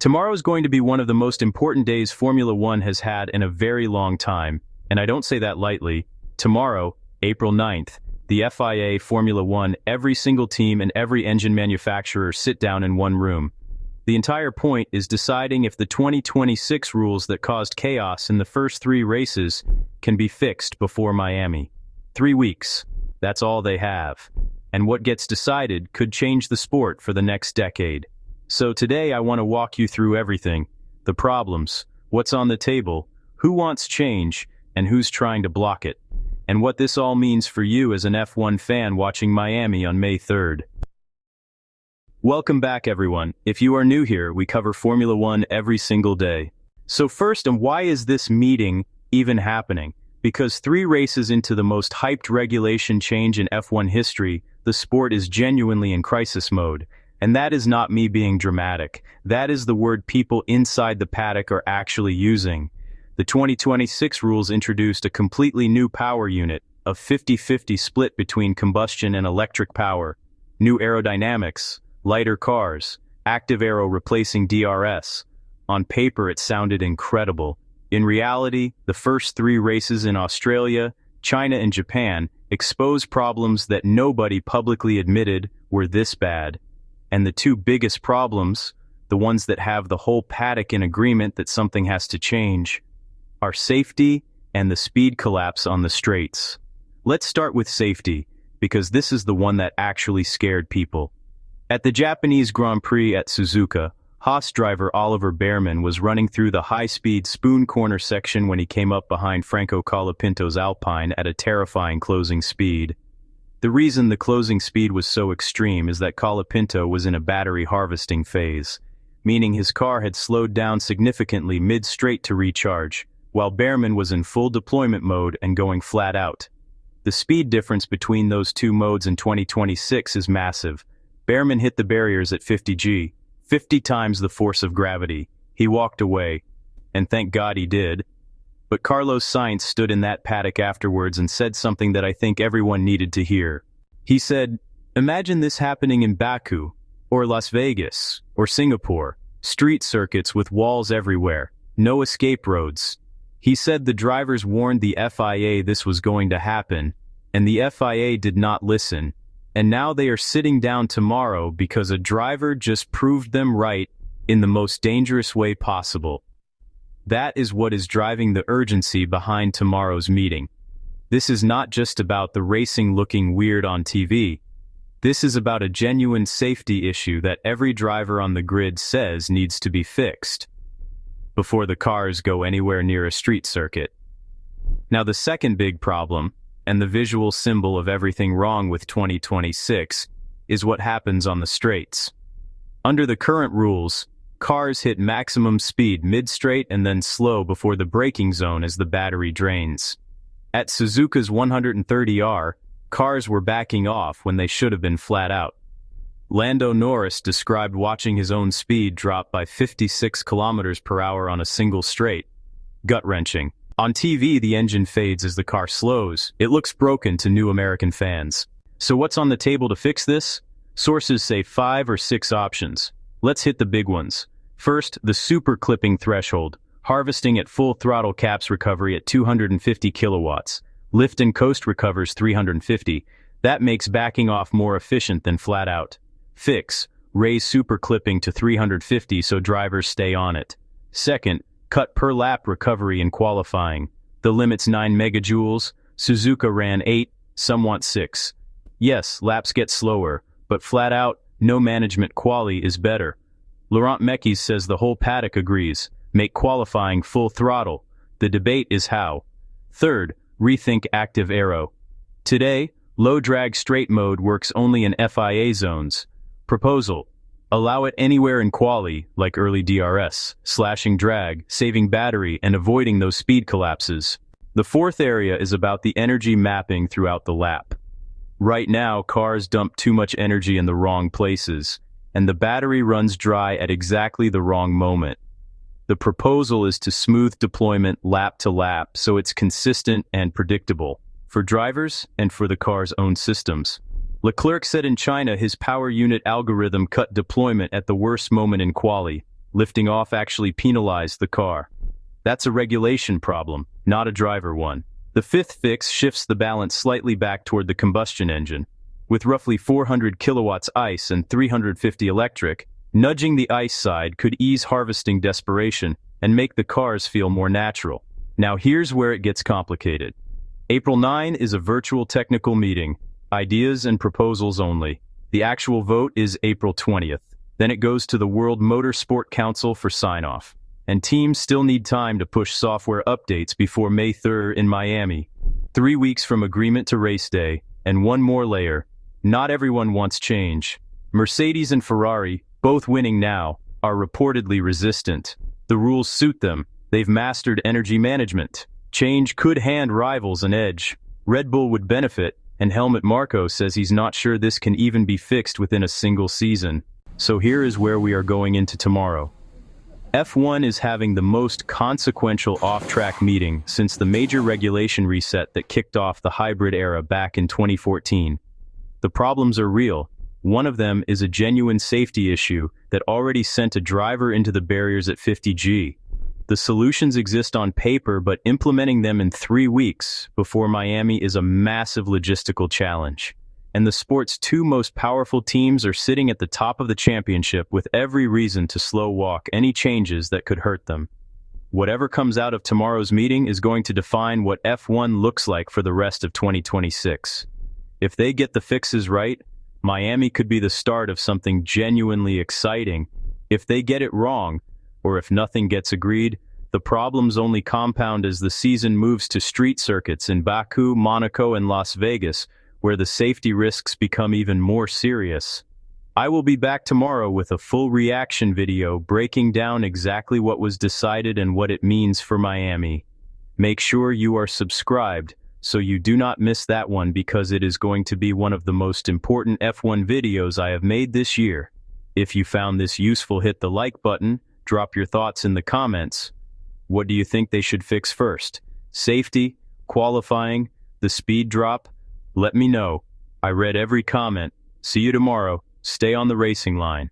Tomorrow is going to be one of the most important days Formula One has had in a very long time, and I don't say that lightly. Tomorrow, April 9th, the FIA, Formula One, every single team and every engine manufacturer sit down in one room. The entire point is deciding if the 2026 rules that caused chaos in the first 3 races can be fixed before Miami. 3 weeks. That's all they have. And what gets decided could change the sport for the next decade. So today I want to walk you through everything. The problems, what's on the table, who wants change, and who's trying to block it. And what this all means for you as an F1 fan watching Miami on May 3rd. Welcome back, everyone. If you are new here, we cover Formula One every single day. So first, and why is this meeting even happening? Because 3 races into the most hyped regulation change in F1 history, the sport is genuinely in crisis mode. And that is not me being dramatic. That is the word people inside the paddock are actually using. The 2026 rules introduced a completely new power unit, a 50-50 split between combustion and electric power, new aerodynamics, lighter cars, active aero replacing DRS. On paper it sounded incredible. In reality, the first 3 races in Australia, China and Japan exposed problems that nobody publicly admitted were this bad. And the 2 biggest problems, the ones that have the whole paddock in agreement that something has to change, are safety and the speed collapse on the straights. Let's start with safety, because this is the one that actually scared people. At the Japanese Grand Prix at Suzuka, Haas driver Oliver Bearman was running through the high-speed spoon corner section when he came up behind Franco Colapinto's Alpine at a terrifying closing speed. The reason the closing speed was so extreme is that Colapinto was in a battery harvesting phase, meaning his car had slowed down significantly mid-straight to recharge, while Bearman was in full deployment mode and going flat out. The speed difference between those 2 modes in 2026 is massive. Bearman hit the barriers at 50 G, 50 times the force of gravity. He walked away, and thank God he did. But Carlos Sainz stood in that paddock afterwards and said something that I think everyone needed to hear. He said, "Imagine this happening in Baku, or Las Vegas, or Singapore, street circuits with walls everywhere, no escape roads." He said the drivers warned the FIA this was going to happen, and the FIA did not listen. And now they are sitting down tomorrow because a driver just proved them right in the most dangerous way possible. That is what is driving the urgency behind tomorrow's meeting. This is not just about the racing looking weird on TV. This is about a genuine safety issue that every driver on the grid says needs to be fixed before the cars go anywhere near a street circuit. Now the second big problem, and the visual symbol of everything wrong with 2026, is what happens on the straights. Under the current rules, cars hit maximum speed mid-straight and then slow before the braking zone as the battery drains. At Suzuka's 130R, cars were backing off when they should have been flat out. Lando Norris described watching his own speed drop by 56 kilometers per hour on a single straight. Gut-wrenching. On TV, the engine fades as the car slows. It looks broken to new American fans. So what's on the table to fix this? Sources say 5 or 6 options. Let's hit the big ones. First, the super clipping threshold, harvesting at full throttle caps recovery at 250 kilowatts. Lift and coast recovers 350. That makes backing off more efficient than flat out. Fix, raise super clipping to 350 so drivers stay on it. Second, cut per lap recovery in qualifying. The limit's 9 megajoules, Suzuka ran 8, some want 6. Yes, laps get slower, but flat out, no management quali is better. Laurent Mekies says the whole paddock agrees. Make qualifying full throttle. The debate is how. Third, rethink active aero. Today, low drag straight mode works only in FIA zones. Proposal: allow it anywhere in quali, like early DRS, slashing drag, saving battery, and avoiding those speed collapses. The fourth area is about the energy mapping throughout the lap. Right now, cars dump too much energy in the wrong places, and the battery runs dry at exactly the wrong moment. The proposal is to smooth deployment lap to lap so it's consistent and predictable, for drivers and for the car's own systems. Leclerc said in China his power unit algorithm cut deployment at the worst moment in quali. Lifting off actually penalized the car. That's a regulation problem, not a driver one. The fifth fix shifts the balance slightly back toward the combustion engine. With roughly 400 kilowatts ICE and 350 electric, nudging the ICE side could ease harvesting desperation and make the cars feel more natural. Now here's where it gets complicated. April 9 is a virtual technical meeting, ideas and proposals only. The actual vote is April 20th. Then it goes to the World Motorsport Council for sign-off. And teams still need time to push software updates before May 3rd in Miami. 3 weeks from agreement to race day, and one more layer. Not everyone wants change. Mercedes and Ferrari, both winning now, are reportedly resistant. The rules suit them. They've mastered energy management. Change could hand rivals an edge. Red Bull would benefit, and Helmut Marko says he's not sure this can even be fixed within a single season. So here is where we are going into tomorrow. F1 is having the most consequential off-track meeting since the major regulation reset that kicked off the hybrid era back in 2014. The problems are real. One of them is a genuine safety issue that already sent a driver into the barriers at 50G. The solutions exist on paper, but implementing them in 3 weeks before Miami is a massive logistical challenge. And the sport's two most powerful teams are sitting at the top of the championship with every reason to slow walk any changes that could hurt them. Whatever comes out of tomorrow's meeting is going to define what F1 looks like for the rest of 2026. If they get the fixes right, Miami could be the start of something genuinely exciting. If they get it wrong, or if nothing gets agreed, the problems only compound as the season moves to street circuits in Baku, Monaco, and Las Vegas, where the safety risks become even more serious. I will be back tomorrow with a full reaction video breaking down exactly what was decided and what it means for Miami. Make sure you are subscribed so you do not miss that one, because it is going to be one of the most important F1 videos I have made this year. If you found this useful, hit the like button, drop your thoughts in the comments. What do you think they should fix first? Safety, qualifying, the speed drop? Let me know. I read every comment. See you tomorrow. Stay on the racing line.